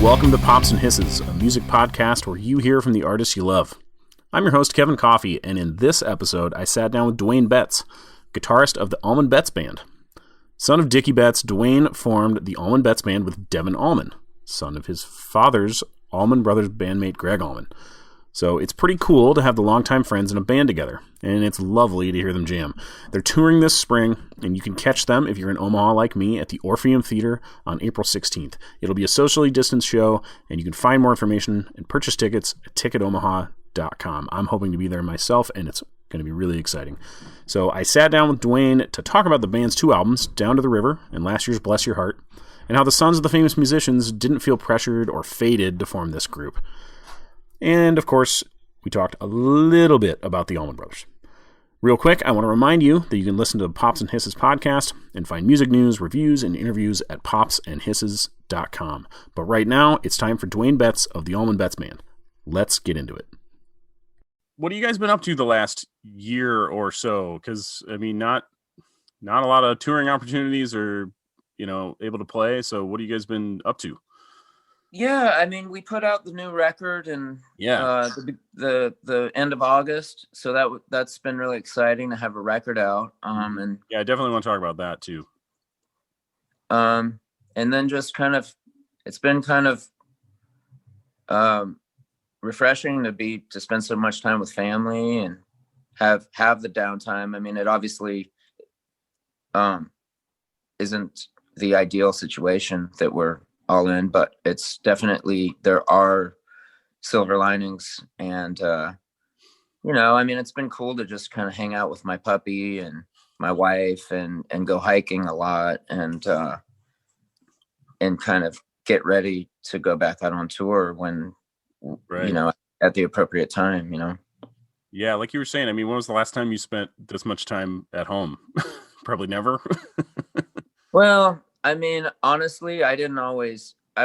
welcome to Pops and Hisses, a music podcast where you hear from the artists you love. I'm your host, Kevin Coffey, and in this episode, I sat down with Duane Betts, guitarist of the Allman Betts Band. Son of Dickie Betts, Duane formed the Allman Betts Band with Devin Allman, son of his father's Allman Brothers bandmate Greg Allman. So it's pretty cool to have the longtime friends in a band together, and it's lovely to hear them jam. They're touring this spring, and you can catch them if you're in Omaha like me at the Orpheum Theater on April 16th. It'll be a socially distanced show, and you can find more information and purchase tickets at ticketomaha.com. I'm hoping to be there myself, and it's going to be really exciting. So I sat down with Duane to talk about the band's two albums, Down to the River and last year's Bless Your Heart, and how the sons of the famous musicians didn't feel pressured or fated to form this group. And, of course, we talked a little bit about the Allman Brothers. Real quick, I want to remind you that you can listen to the Pops and Hisses podcast and find music news, reviews, and interviews at popsandhisses.com. But right now, it's time for Duane Betts of the Allman Betts Band. Let's get into it. What have you guys been up to the last year or so? Because, I mean, not a lot of touring opportunities or, able to play. So what have you guys been up to? Yeah, I mean, we put out the new record in the end of August, so that's been really exciting to have a record out. And yeah, I definitely want to talk about that too. And then just it's been refreshing to spend so much time with family and have the downtime. I mean, it obviously isn't the ideal situation that we're all in, but it's definitely, there are silver linings. And I mean, it's been cool to just kind of hang out with my puppy and my wife and go hiking a lot and kind of get ready to go back out on tour when at the appropriate time. Yeah, like you were saying, I mean, when was the last time you spent this much time at home? Probably never. Well, I mean, honestly, I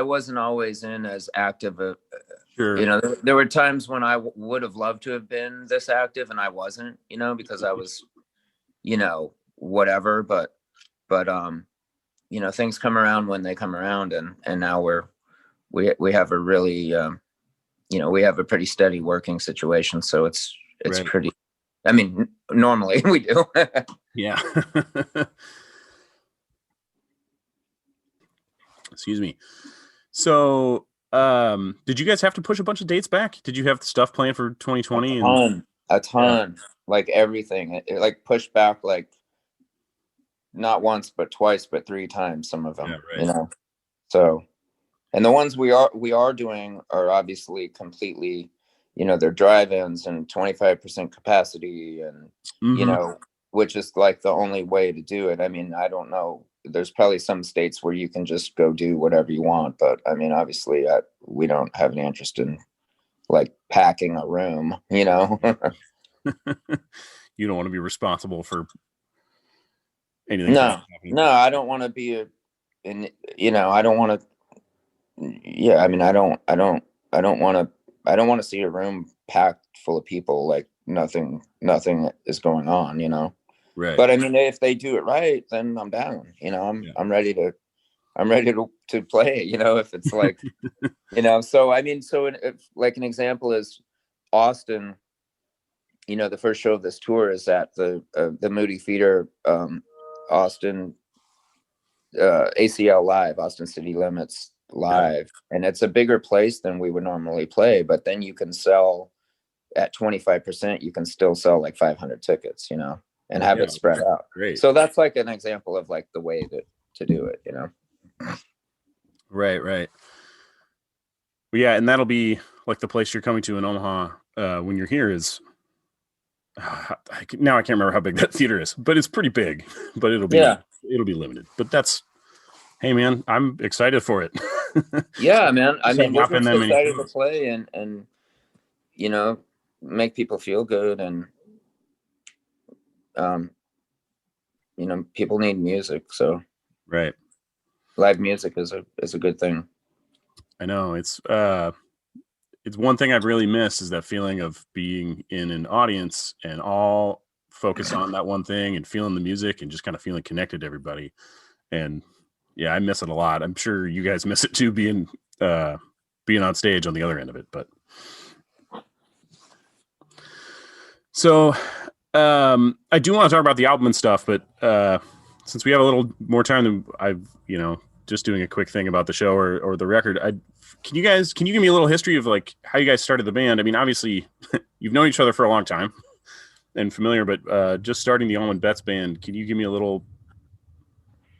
wasn't always in as active. Sure. There were times when I would have loved to have been this active and I wasn't, because I was, whatever, but things come around when they come around and now we have a really, we have a pretty steady working situation. So it's right. Pretty, I mean, normally we do. Yeah. Excuse me. So, did you guys have to push a bunch of dates back? Did you have stuff planned for 2020? A ton, like everything. It like pushed back, like not once, but twice, but 3 times. Some of them, yeah, right. So, and the ones we are doing are obviously completely, they're drive-ins and 25% capacity, and which is like the only way to do it. I mean, I don't know. There's probably some states where you can just go do whatever you want, but I mean, obviously, we don't have any interest in like packing a room, You don't want to be responsible for anything. No, I don't want to be I don't want to. Yeah, I mean, I don't want to see a room packed full of people like nothing is going on, Right. But I mean, if they do it right, then I'm down. I'm ready to play. If it's like, So I mean, if, like an example is Austin. The first show of this tour is at the Moody Theater, Austin, ACL Live, Austin City Limits Live, and it's a bigger place than we would normally play. But then you can sell at 25%. You can still sell like 500 tickets. And have it spread out. Great. So that's like an example of like the way to do it, Right. Well, yeah, and that'll be like the place you're coming to in Omaha when you're here is. Now I can't remember how big that theater is, but it's pretty big. But it'll be limited. But hey man, I'm excited for it. Yeah, man. I mean, we're excited to play and make people feel good and. People need music, so right. Live music is a good thing. I know it's one thing I've really missed is that feeling of being in an audience and all focus on that one thing and feeling the music and just kind of feeling connected to everybody. And yeah, I miss it a lot. I'm sure you guys miss it too, being being on stage on the other end of it. But so I do want to talk about the album and stuff, but since we have a little more time than I've, just doing a quick thing about the show or the record, can you give me a little history of like how you guys started the band? I mean, obviously you've known each other for a long time and familiar, but just starting the Allman Betts Band, can you give me a little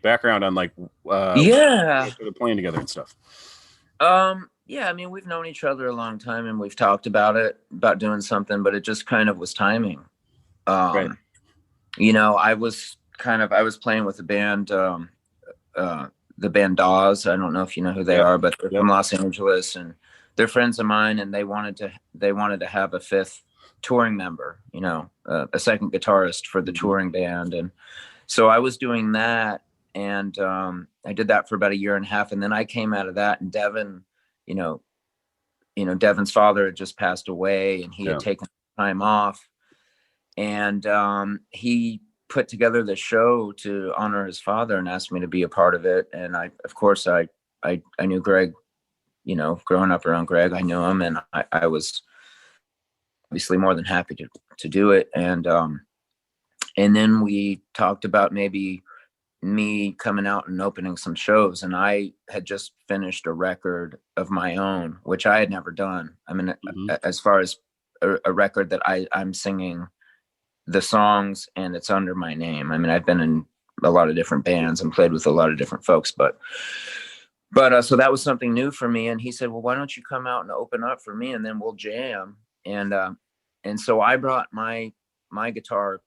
background on like playing together and stuff? Yeah, I mean, we've known each other a long time and we've talked about doing something, but it just kind of was timing. Right. I was playing with the band, the band Dawes. I don't know if you know who they are, but they're from Los Angeles and they're friends of mine, and they wanted to have a fifth touring member, a second guitarist for the touring band. And so I was doing that, and I did that for about a year and a half, and then I came out of that, and Devin, Devin's father had just passed away, and he had taken time off, and he put together the show to honor his father and asked me to be a part of it. And I knew Greg, growing up around Greg, I knew him, and I was obviously more than happy to do it. And then we talked about maybe me coming out and opening some shows. And I had just finished a record of my own, which I had never done. I mean, as far as a record that I'm singing the songs and it's under my name. I mean, I've been in a lot of different bands and played with a lot of different folks, but so that was something new for me. And he said, well, why don't you come out and open up for me and then we'll jam. And so I brought my guitar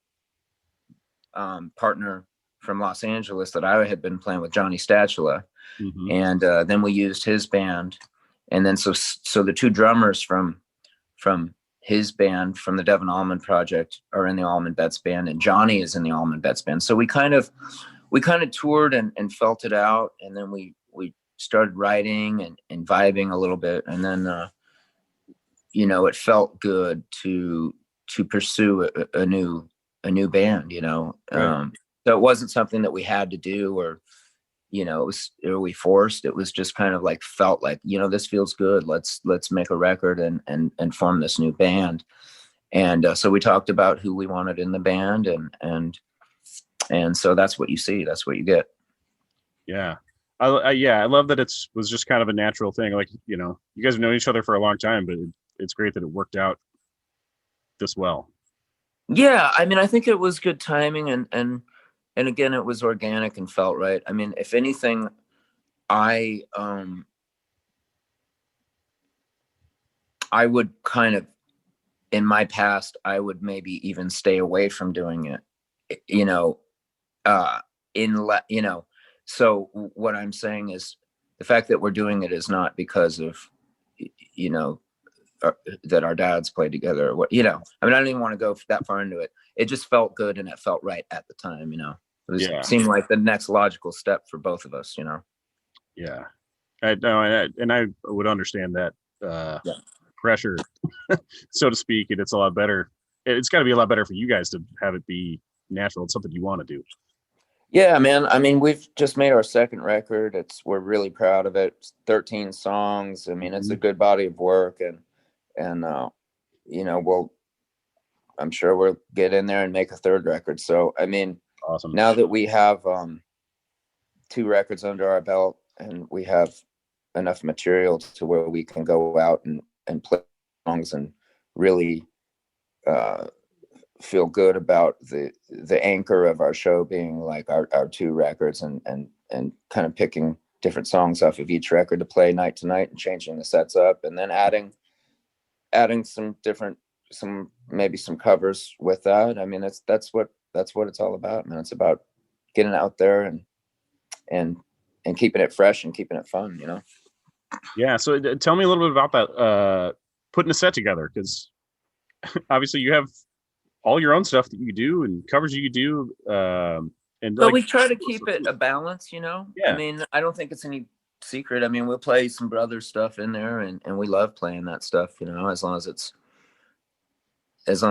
partner from Los Angeles that I had been playing with, Johnny Statula. And then we used his band. And then so the two drummers from his band, from the Devin Allman Project, are in the Allman Betts Band, and Johnny is in the Allman Betts Band. So we kind of toured and felt it out, and then we started writing and vibing a little bit, and then it felt good to pursue a new band, Right. So it wasn't something that we had to do, or we forced. It was just kind of like, felt like, this feels good. Let's make a record and form this new band. And so we talked about who we wanted in the band, and so that's what you see. That's what you get. Yeah. I love that was just kind of a natural thing. Like, you guys have known each other for a long time, but it's great that it worked out this well. Yeah. I mean, I think it was good timing, and again, it was organic and felt right. I mean, if anything, I would kind of, in my past, I would maybe even stay away from doing it, so what I'm saying is the fact that we're doing it is not because of, that our dads played together, or what, I mean, I don't even want to go that far into it. It just felt good, and it felt right at the time, It seemed like the next logical step for both of us, Yeah. I would understand that pressure, so to speak, and it's a lot better. It's got to be a lot better for you guys to have it be natural. It's something you want to do. Yeah, man. I mean, we've just made our second record. We're really proud of it. It's 13 songs. I mean, it's a good body of work, and I'm sure we'll get in there and make a third record. So, I mean, awesome. Now that we have 2 records under our belt, and we have enough material to where we can go out and play songs and really feel good about the anchor of our show being like our 2 records, and kind of picking different songs off of each record to play night to night, and changing the sets up, and then adding maybe some covers with that. I mean, that's what it's all about, man. It's about getting out there and keeping it fresh and keeping it fun, Yeah. So tell me a little bit about that, putting a set together, because obviously you have all your own stuff that you do and covers you do. But we try to keep it a balance, Yeah. I mean, I don't think it's any secret. I mean, we'll play some Brothers stuff in there, and we love playing that stuff, as long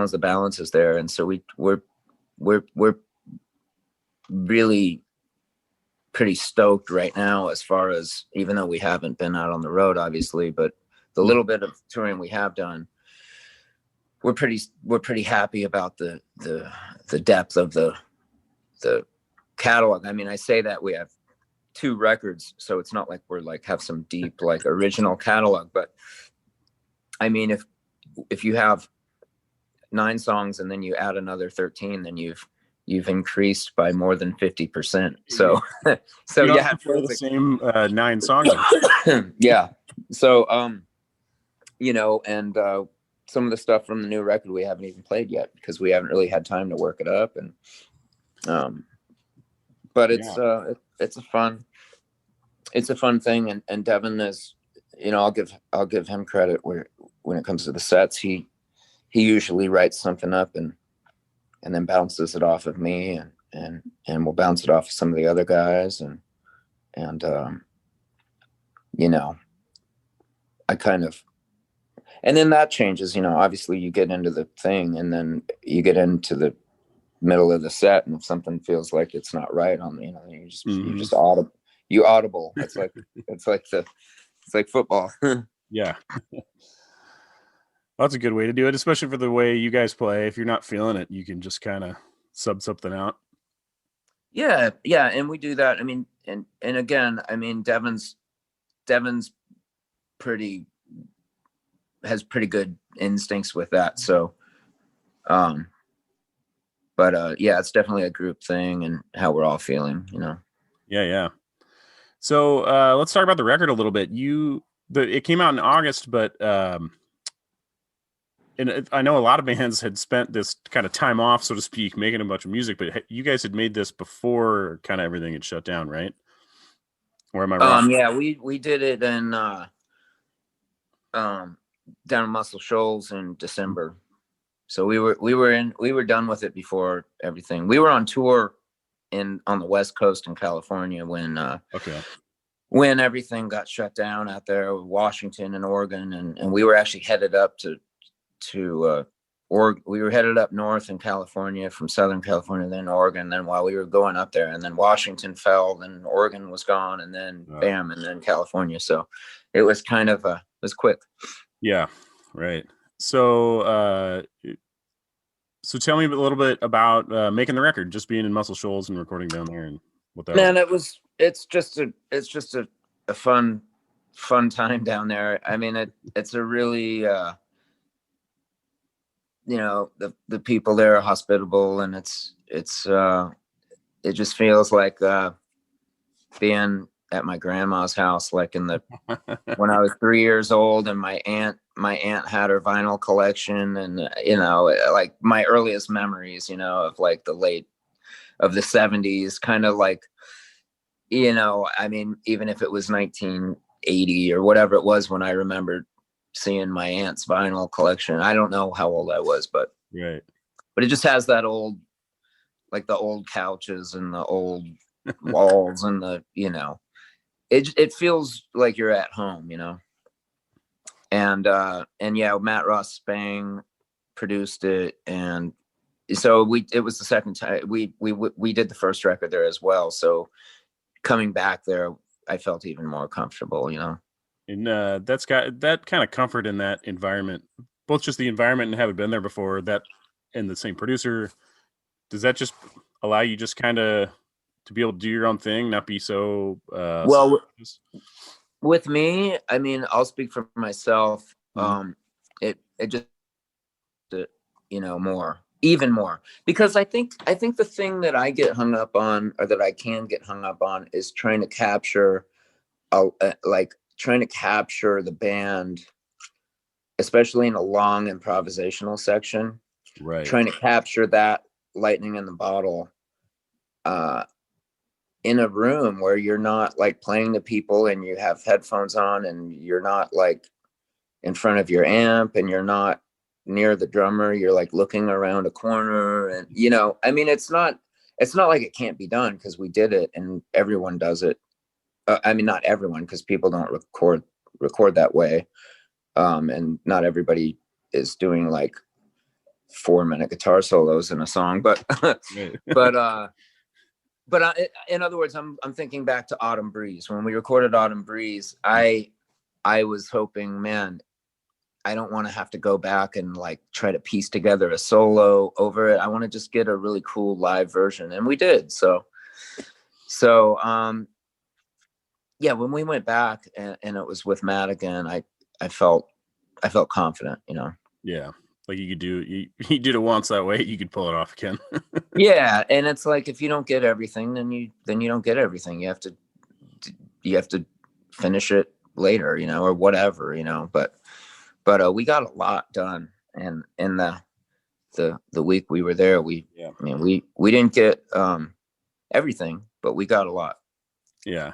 as the balance is there. And so we're really pretty stoked right now, as far as, even though we haven't been out on the road, obviously, but the little bit of touring we have done, we're pretty happy about the depth of the catalog. I mean, I say that we have 2 records, so it's not like we're like have some deep like original catalog, but I mean, if you have 9 songs and then you add another 13, then you've increased by more than 50%. So so you yeah, have to play the same 9 songs. Yeah. So you know, and some of the stuff from the new record we haven't even played yet because we haven't really had time to work it up. And but it's a fun thing, and Devin is, you know, I'll give him credit where when it comes to the sets, he usually writes something up and then bounces it off of me, and we'll bounce it off of some of the other guys, and you know, I kind of, and then that changes, you know, obviously you get into the thing and then you get into the middle of the set, and if something feels like it's not right on, you know, you just audible. It's like football. Yeah. That's a good way to do it, especially for the way you guys play. If you're not feeling it, you can just kind of sub something out. Yeah, and we do that. I mean, and again, I mean, Devin's has pretty good instincts with that. So, but yeah, it's definitely a group thing and how we're all feeling, you know. Yeah. So let's talk about the record a little bit. It came out in August, but and I know a lot of bands had spent this kind of time off, so to speak, making a bunch of music, but you guys had made this before kind of everything had shut down, right? Or am I wrong? Yeah, we did it in down in Muscle Shoals in December. So we were done with it before everything. We were on tour on the West Coast in California when everything got shut down out there, Washington and Oregon, and we were actually headed up we were headed up north in California from Southern California, then Oregon. Then while we were going up there, and then Washington fell, then Oregon was gone, and then bam, and then California. So it was kind of it was quick. Yeah, right. So so tell me a little bit about making the record, just being in Muscle Shoals and recording down there, and what that. Man, it's just a fun time down there. I mean, it's a really you know, the people there are hospitable, and it just feels like being at my grandma's house, like in the when I was 3 years old, and my aunt had her vinyl collection, and you know, like my earliest memories, you know, of like the 70s, kind of like, you know, I mean, even if it was 1980 or whatever it was when I remembered seeing my aunt's vinyl collection. I don't know how old I was, but right. But it just has that old, like the old couches and the old walls and the, you know, it feels like you're at home, you know. And yeah, Matt Ross Spang produced it, and so it was the second time we did the first record there as well. So coming back there, I felt even more comfortable, you know. And that's got that kind of comfort in that environment, both just the environment and having been there before, that and the same producer. Does that just allow you just kind of to be able to do your own thing, not be so well with me, I mean, I'll speak for myself. It just, you know, even more, because I think the thing that I get hung up on, or that I can get hung up on, is trying to capture the band, especially in a long improvisational section, right? Trying to capture that lightning in the bottle in a room where you're not like playing to people and you have headphones on, and you're not like in front of your amp, and you're not near the drummer, you're like looking around a corner, and you know, I mean, it's not like it can't be done, because we did it and everyone does it. I mean, not everyone, because people don't record that way. And not everybody is doing like 4-minute guitar solos in a song, but, but in other words, I'm thinking back to Autumn Breeze. When we recorded Autumn Breeze, I was hoping, man, I don't want to have to go back and like try to piece together a solo over it. I want to just get a really cool live version, and we did. So yeah, when we went back and it was with Matt again, I felt confident, you know. Yeah, like you did it once that way, you could pull it off again. Yeah, and it's like if you don't get everything, then you don't get everything. You have to finish it later, you know, or whatever, you know. But we got a lot done, and in the week we were there, I mean, we didn't get everything, but we got a lot. Yeah.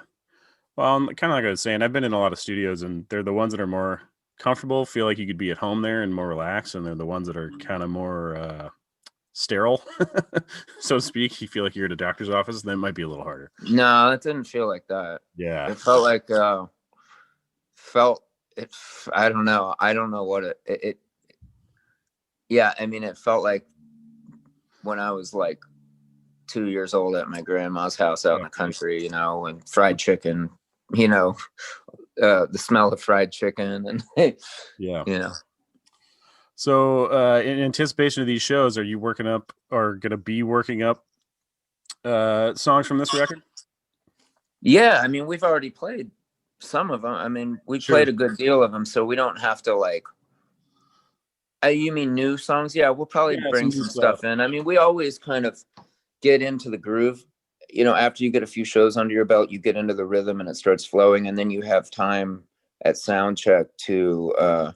Well, kind of like I was saying, I've been in a lot of studios, and they're the ones that are more comfortable, feel like you could be at home there and more relaxed, and they're the ones that are kind of more sterile, so to speak. You feel like you're at a doctor's office, then it might be a little harder. No, it didn't feel like that. Yeah. It felt like I don't know what it yeah, I mean, it felt like when I was like 2 years old at my grandma's house out in the country, you know, and fried chicken, you know, the smell of fried chicken, and yeah, you know. So in anticipation of these shows, are you working up or going to be working up songs from this record? Yeah, I mean, we've already played some of them. I mean, we played a good deal of them, so we don't have to like. You mean new songs? Yeah, we'll probably bring some stuff in. I mean, we always kind of get into the groove. You know, after you get a few shows under your belt, you get into the rhythm and it starts flowing, and then you have time at sound check to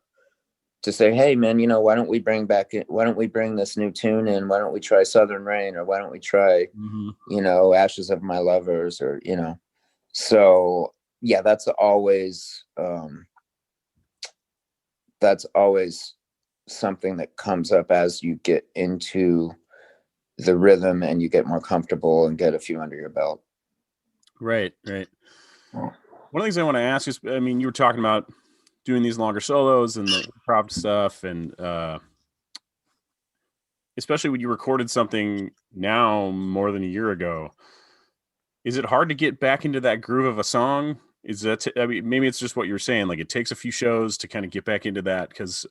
say, hey man, you know, why don't we bring this new tune in? Why don't we try Southern Rain, or why don't we try, you know, Ashes of My Lovers, or, you know. So yeah, that's always something that comes up as you get into the rhythm and you get more comfortable and get a few under your belt. Right. One of the things I want to ask is, I mean, you were talking about doing these longer solos and the improv stuff, and especially when you recorded something now more than a year ago, is it hard to get back into that groove of a song? Is that, I mean, maybe it's just what you're saying, like it takes a few shows to kind of get back into that, because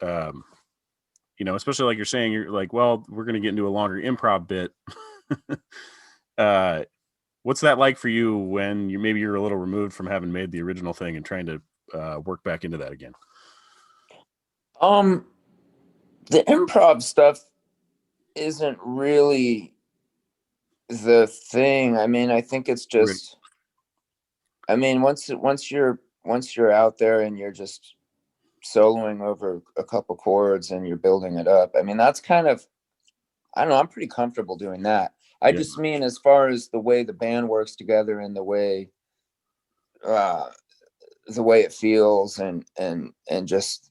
you know, especially like you're saying, you're like, well, we're going to get into a longer improv bit. What's that like for you when you're a little removed from having made the original thing and trying to work back into that again? The improv stuff isn't really the thing. I mean, I think it's just, I mean, once you're out there and you're just soloing over a couple chords and you're building it up, I mean, that's kind of, I don't know, I'm pretty comfortable doing that. I just mean, as far as the way the band works together and the way it feels, and just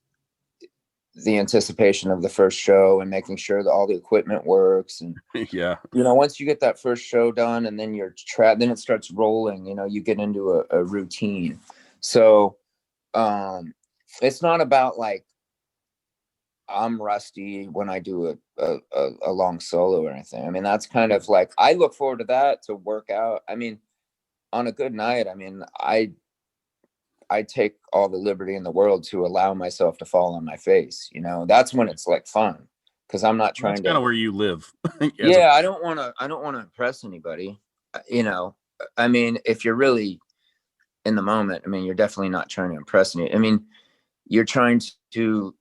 the anticipation of the first show and making sure that all the equipment works, and yeah, you know, once you get that first show done and then then it starts rolling, you know, you get into a routine. So it's not about like I'm rusty when I do a long solo or anything. I mean, that's kind of like, I look forward to that, to work out. I mean, on a good night, I mean, I take all the liberty in the world to allow myself to fall on my face. You know, that's when it's like fun, because I'm not trying to. That's kind of where you live. Yeah, I don't want to impress anybody. You know, I mean, if you're really in the moment, I mean, you're definitely not trying to impress me. I mean, you're trying to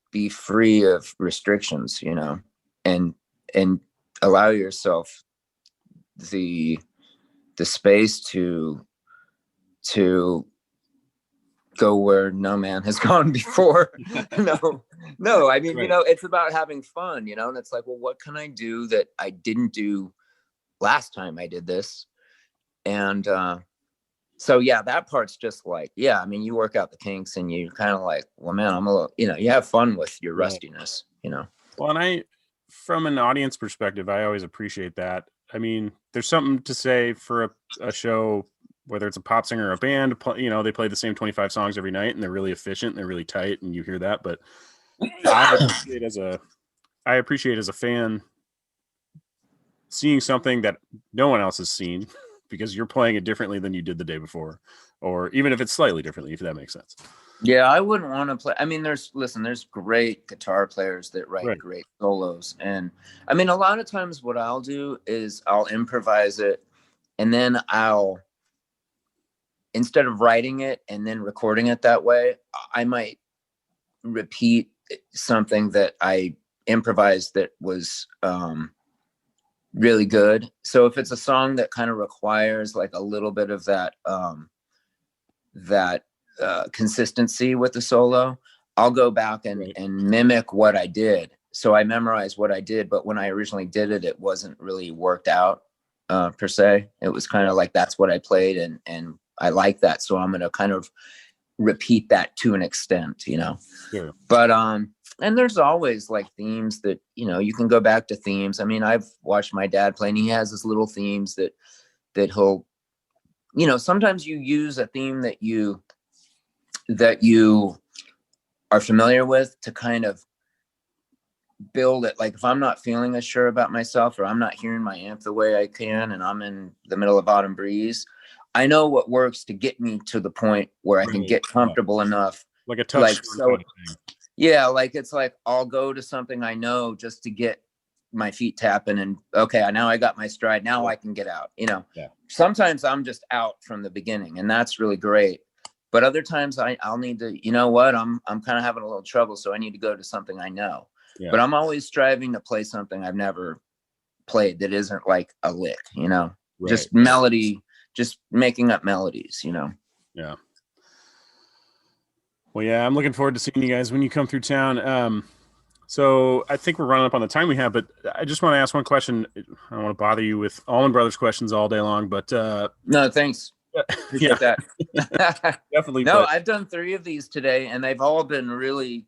be free of restrictions, you know, and allow yourself the space to go where no man has gone before. No, I mean, right. You know, it's about having fun, you know, and it's like, well, what can I do that I didn't do last time I did this? And so yeah, that part's just like, yeah, I mean, you work out the kinks and you kind of like, well, man, I'm a little, you know, you have fun with your rustiness, you know. Well, and from an audience perspective, I always appreciate that. I mean, there's something to say for a show, whether it's a pop singer or a band, you know, they play the same 25 songs every night and they're really efficient and they're really tight and you hear that. But I appreciate as a fan seeing something that no one else has seen because you're playing it differently than you did the day before, or even if it's slightly differently, if that makes sense. Yeah, I wouldn't want to play. I mean, there's great guitar players that write Right. great solos. And I mean, a lot of times what I'll do is I'll improvise it, and then instead of writing it and then recording it that way, I might repeat something that I improvised that was really good. So if it's a song that kind of requires like a little bit of that consistency with the solo, I'll go back and mimic what I did. So I memorize what I did, but when I originally did it, it wasn't really worked out per se. It was kind of like, that's what I played, and I like that. So I'm going to kind of repeat that to an extent, you know. Sure. But and there's always like themes that, you know, you can go back to themes. I mean, I've watched my dad play, and he has his little themes that he'll, you know, sometimes you use a theme that you are familiar with to kind of build it. Like if I'm not feeling as sure about myself, or I'm not hearing my amp the way I can, and I'm in the middle of Autumn Breeze, I know what works to get me to the point where I can get comfortable enough. Like a touch. Like, so, yeah, like it's like I'll go to something I know just to get my feet tapping, and okay, now I got my stride. Now I can get out, you know. Yeah. Sometimes I'm just out from the beginning, and that's really great. But other times I'll need to, you know what, I'm kind of having a little trouble, so I need to go to something I know. Yeah. But I'm always striving to play something I've never played that isn't like a lick, you know, just melody, just making up melodies, you know. Yeah. Well, yeah, I'm looking forward to seeing you guys when you come through town. So I think we're running up on the time we have, but I just want to ask one question. I don't want to bother you with Allman Brothers questions all day long, but no, thanks. Appreciate that. Definitely. No, I've done 3 of these today, and they've all been really,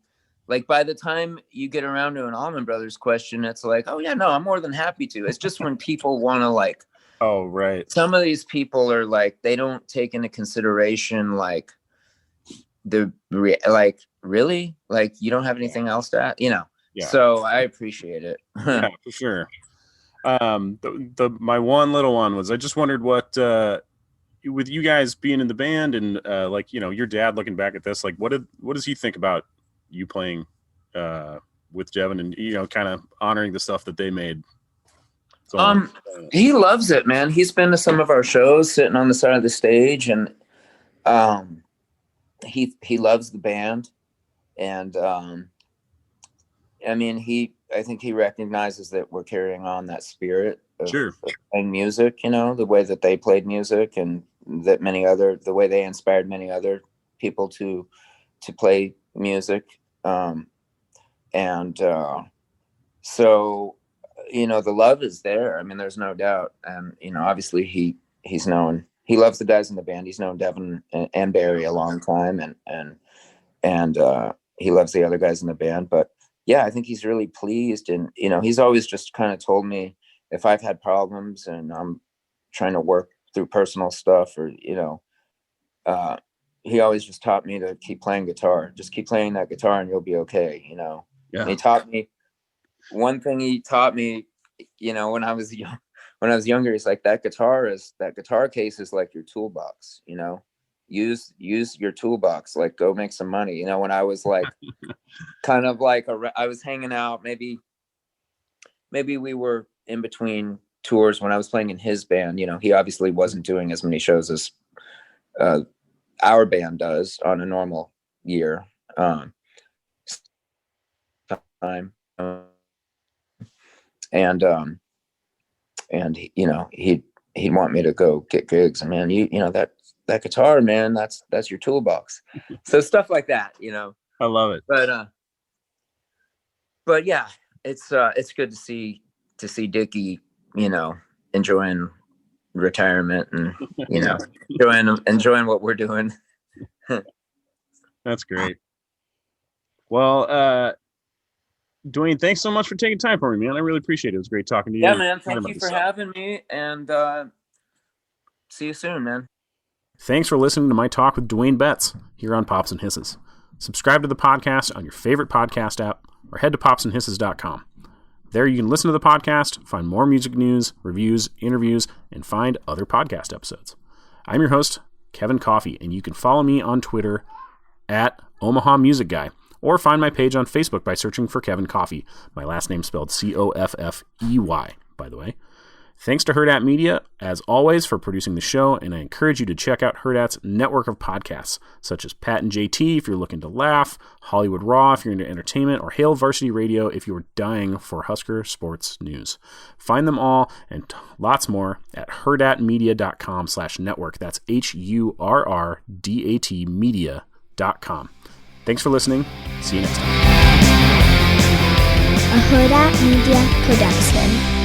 like, by the time you get around to an Allman Brothers question, it's like, oh yeah, no, I'm more than happy to. It's just when people want to, like, oh right, some of these people are like, they don't take into consideration like like, really, like, you don't have anything else to add, you know. Yeah. So I appreciate it. Yeah, for sure. My one little one was, I just wondered what with you guys being in the band and like, you know, your dad looking back at this, like what does he think about you playing with Jevin and, you know, kind of honoring the stuff that they made? So, he loves it, man. He's been to some of our shows, sitting on the side of the stage, and he loves the band, and I mean, I think he recognizes that we're carrying on that spirit of playing music, you know, the way that they played music, and that the way they inspired many other people to play music. So, you know, the love is there. I mean, there's no doubt. And, you know, obviously he loves the guys in the band. He's known Devin and Barry a long time, and he loves the other guys in the band. But yeah, I think he's really pleased. And, you know, he's always just kind of told me if I've had problems and I'm trying to work through personal stuff, or, you know, he always just taught me to keep playing guitar. Just keep playing that guitar and you'll be okay, you know. Yeah. And he taught me, one thing he taught me, you know, when I was younger, he's like, that guitar case is like your toolbox, you know. Use your toolbox, like, go make some money. You know, when I was like kind of like I was hanging out, maybe we were in between tours when I was playing in his band. You know, he obviously wasn't doing as many shows as our band does on a normal year. And you know, he'd want me to go get gigs, and man, you know, that guitar, man, that's your toolbox. So stuff like that, you know. I love it. But yeah, it's good to see Dickie, you know, enjoying retirement, and, you know, enjoying what we're doing. That's great. Well, Duane, thanks so much for taking time for me, man. I really appreciate it. It was great talking to you. Yeah, man. Thank you for having me, and see you soon, man. Thanks for listening to my talk with Duane Betts here on Pops and Hisses. Subscribe to the podcast on your favorite podcast app, or head to popsandhisses.com. There you can listen to the podcast, find more music news, reviews, interviews, and find other podcast episodes. I'm your host, Kevin Coffey, and you can follow me on Twitter at Omaha Music Guy, or find my page on Facebook by searching for Kevin Coffey. My last name spelled Coffey, by the way. Thanks to Hurrdat Media, as always, for producing the show, and I encourage you to check out Hurrdat's network of podcasts, such as Pat and JT if you're looking to laugh, Hollywood Raw if you're into entertainment, or Hail Varsity Radio if you're dying for Husker sports news. Find them all and lots more at hurrdatmedia.com/network. That's HURRDAT media.com. Thanks for listening. See you next time. A Hurrdat Media Production.